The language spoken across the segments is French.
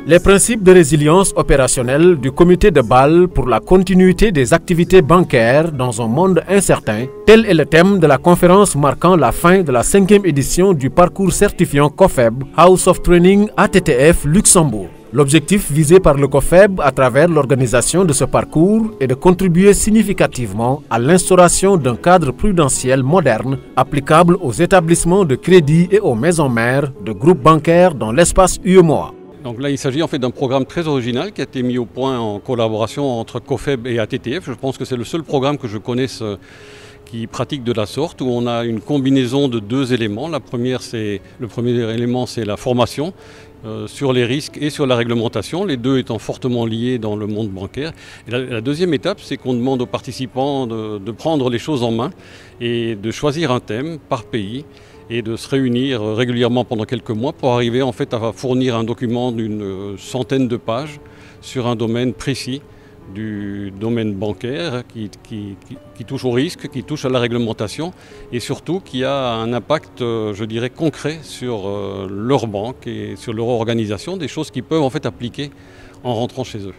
Les principes de résilience opérationnelle du comité de Bâle pour la continuité des activités bancaires dans un monde incertain, tel est le thème de la conférence marquant la fin de la 5e édition du parcours certifiant COFEB House of Training ATTF Luxembourg. L'objectif visé par le COFEB à travers l'organisation de ce parcours est de contribuer significativement à l'instauration d'un cadre prudentiel moderne applicable aux établissements de crédit et aux maisons mères de groupes bancaires dans l'espace UEMOA. Donc là, il s'agit en fait d'un programme très original qui a été mis au point en collaboration entre COFEB et ATTF. Je pense que c'est le seul programme que je connaisse qui pratique de la sorte, où on a une combinaison de deux éléments. Le premier élément, c'est la formation sur les risques et sur la réglementation, les deux étant fortement liés dans le monde bancaire. Et la deuxième étape, c'est qu'on demande aux participants de prendre les choses en main et de choisir un thème par pays et de se réunir régulièrement pendant quelques mois pour arriver en fait à fournir un document d'une centaine de pages sur un domaine précis du domaine bancaire qui touche au risque, qui touche à la réglementation et surtout qui a un impact, je dirais, concret sur leur banque et sur leur organisation, des choses qu'ils peuvent en fait appliquer en rentrant chez eux.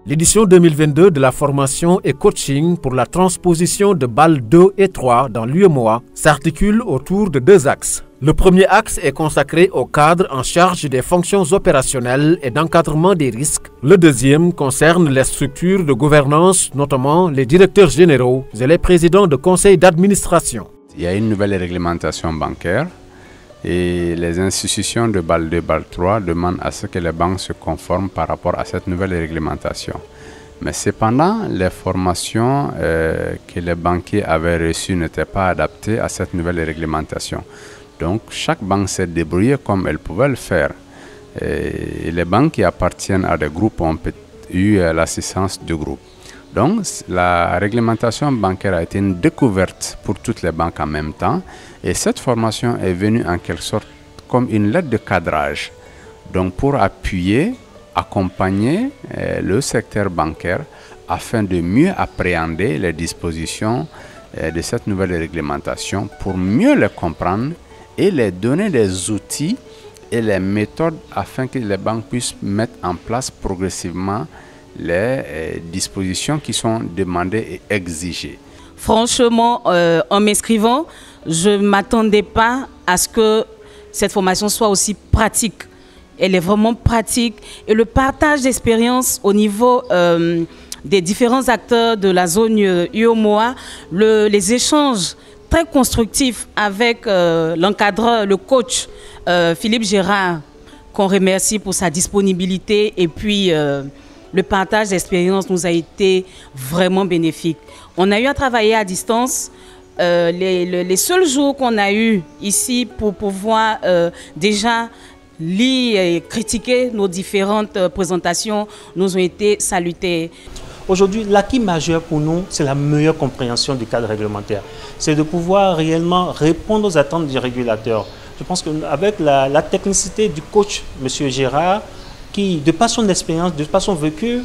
L'édition 2022 de la formation et coaching pour la transposition de Bâle 2 et 3 dans l'UEMOA s'articule autour de deux axes. Le premier axe est consacré au cadre en charge des fonctions opérationnelles et d'encadrement des risques. Le deuxième concerne les structures de gouvernance, notamment les directeurs généraux et les présidents de conseils d'administration. Il y a une nouvelle réglementation bancaire et les institutions de Bâle 2, Bâle 3 demandent à ce que les banques se conforment par rapport à cette nouvelle réglementation. Mais cependant, les formations que les banquiers avaient reçues n'étaient pas adaptées à cette nouvelle réglementation. Donc, chaque banque s'est débrouillée comme elle pouvait le faire. Et les banques qui appartiennent à des groupes ont eu l'assistance du groupe. Donc, la réglementation bancaire a été une découverte pour toutes les banques en même temps. Et cette formation est venue en quelque sorte comme une lettre de cadrage. Donc, pour appuyer, accompagner le secteur bancaire afin de mieux appréhender les dispositions de cette nouvelle réglementation pour mieux les comprendre et les donner des outils et les méthodes afin que les banques puissent mettre en place progressivement les dispositions qui sont demandées et exigées. Franchement, en m'inscrivant, je ne m'attendais pas à ce que cette formation soit aussi pratique. Elle est vraiment pratique et le partage d'expérience au niveau des différents acteurs de la zone UEMOA, les échanges très constructifs avec l'encadreur, le coach Philippe Gérard, qu'on remercie pour sa disponibilité et puis le partage d'expérience nous a été vraiment bénéfique. On a eu à travailler à distance. Les seuls jours qu'on a eu ici pour pouvoir déjà lire et critiquer nos différentes présentations nous ont été salutaires. Aujourd'hui, l'acquis majeur pour nous, c'est la meilleure compréhension du cadre réglementaire. C'est de pouvoir réellement répondre aux attentes du régulateur. Je pense qu'avec la technicité du coach, M. Gérard, qui, de par son expérience, de par son vécu,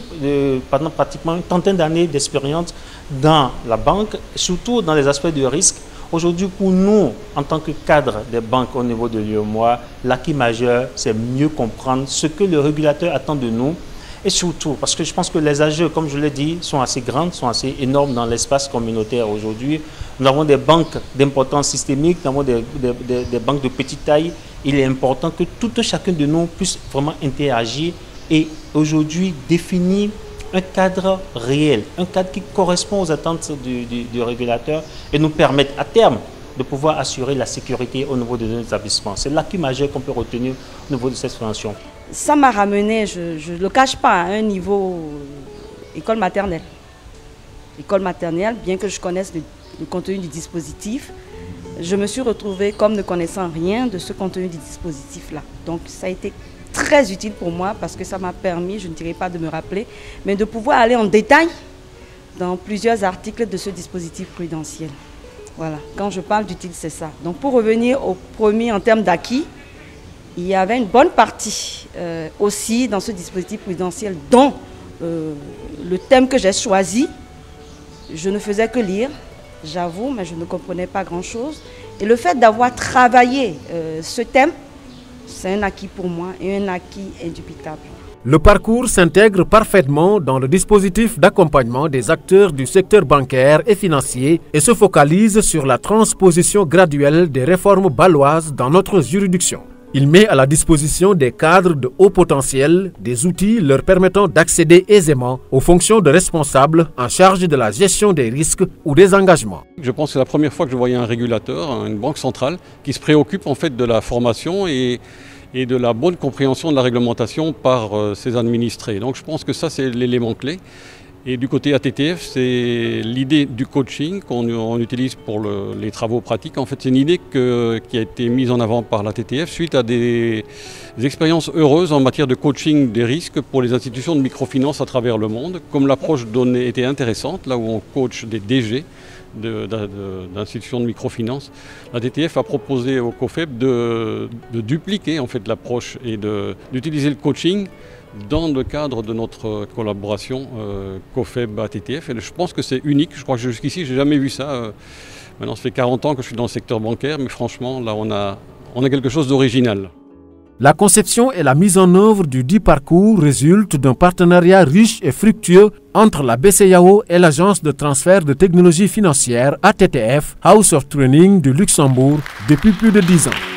pendant pratiquement une trentaine d'années d'expérience dans la banque, surtout dans les aspects de risque, aujourd'hui, pour nous, en tant que cadre des banques au niveau de l'UEMOA, l'acquis majeur, c'est mieux comprendre ce que le régulateur attend de nous. Et surtout, parce que je pense que les enjeux, comme je l'ai dit, sont assez grands, sont assez énormes dans l'espace communautaire aujourd'hui. Nous avons des banques d'importance systémique, nous avons des banques de petite taille. Il est important que tout un chacun de nous puisse vraiment interagir et aujourd'hui définir un cadre réel, un cadre qui correspond aux attentes du régulateur et nous permettre à terme de pouvoir assurer la sécurité au niveau de nos établissements. C'est l'acquis majeur qu'on peut retenir au niveau de cette formation. Ça m'a ramené, je ne le cache pas, à un niveau école maternelle. École maternelle, bien que je connaisse le contenu du dispositif, je me suis retrouvée comme ne connaissant rien de ce contenu du dispositif-là. Donc ça a été très utile pour moi parce que ça m'a permis, je ne dirais pas de me rappeler, mais de pouvoir aller en détail dans plusieurs articles de ce dispositif prudentiel. Voilà, quand je parle d'utile, c'est ça. Donc pour revenir au premier en termes d'acquis, il y avait une bonne partie aussi dans ce dispositif prudentiel dont le thème que j'ai choisi, je ne faisais que lire, j'avoue, mais je ne comprenais pas grand-chose. Et le fait d'avoir travaillé ce thème, c'est un acquis pour moi et un acquis indubitable. Le parcours s'intègre parfaitement dans le dispositif d'accompagnement des acteurs du secteur bancaire et financier et se focalise sur la transposition graduelle des réformes bâloises dans notre juridiction. Il met à la disposition des cadres de haut potentiel des outils leur permettant d'accéder aisément aux fonctions de responsables en charge de la gestion des risques ou des engagements. Je pense que c'est la première fois que je voyais un régulateur, une banque centrale, qui se préoccupe en fait de la formation et de la bonne compréhension de la réglementation par ses administrés. Donc je pense que ça c'est l'élément clé. Et du côté ATTF, c'est l'idée du coaching qu'on utilise pour les travaux pratiques. En fait, c'est une idée qui a été mise en avant par l'ATTF suite à des expériences heureuses en matière de coaching des risques pour les institutions de microfinance à travers le monde. Comme l'approche donnée était intéressante, là où on coach des DG d'institutions de microfinance, l'ATTF a proposé au COFEB de dupliquer en fait l'approche et d'utiliser le coaching dans le cadre de notre collaboration COFEB-ATTF. Et je pense que c'est unique. Je crois que jusqu'ici, je n'ai jamais vu ça. Maintenant, ça fait 40 ans que je suis dans le secteur bancaire, mais franchement, là, on a quelque chose d'original. La conception et la mise en œuvre du dit parcours résultent d'un partenariat riche et fructueux entre la BCEAO et l'Agence de transfert de technologies financières ATTF, House of Training du Luxembourg, depuis plus de 10 ans.